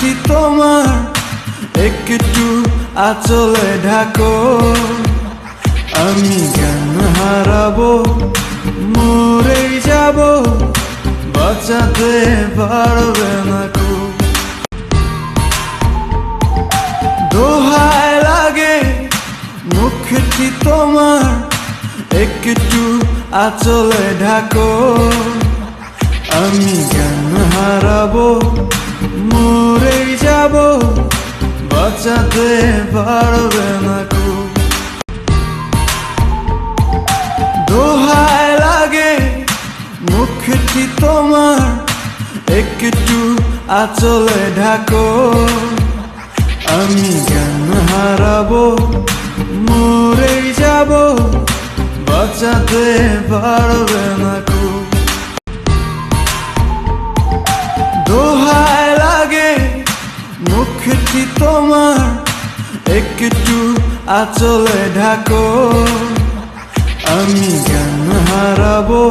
মুখটি তোমার একটু আঁচলে ঢাকো, আমি জ্ঞান হারাবো, মরেই যাব, বাঁচাতে পারবে না কো। দোহায় লাগে মুখটি তোমার একটু আঁচলে ঢাকো, আমি জ্ঞান হারাবো, মরেই যাব, বাঁচাতে পারবে না কো। দোহায় লাগে মুখটি তোমার একটু আঁচলে ঢাকো, আমি জ্ঞান হারাবো, মরেই যাব, বাঁচাতে পারবে না কো। দোহায় লাগে মুখটি তোমার একটু আঁচলে ঢাকো, আমি জ্ঞান হারাবো,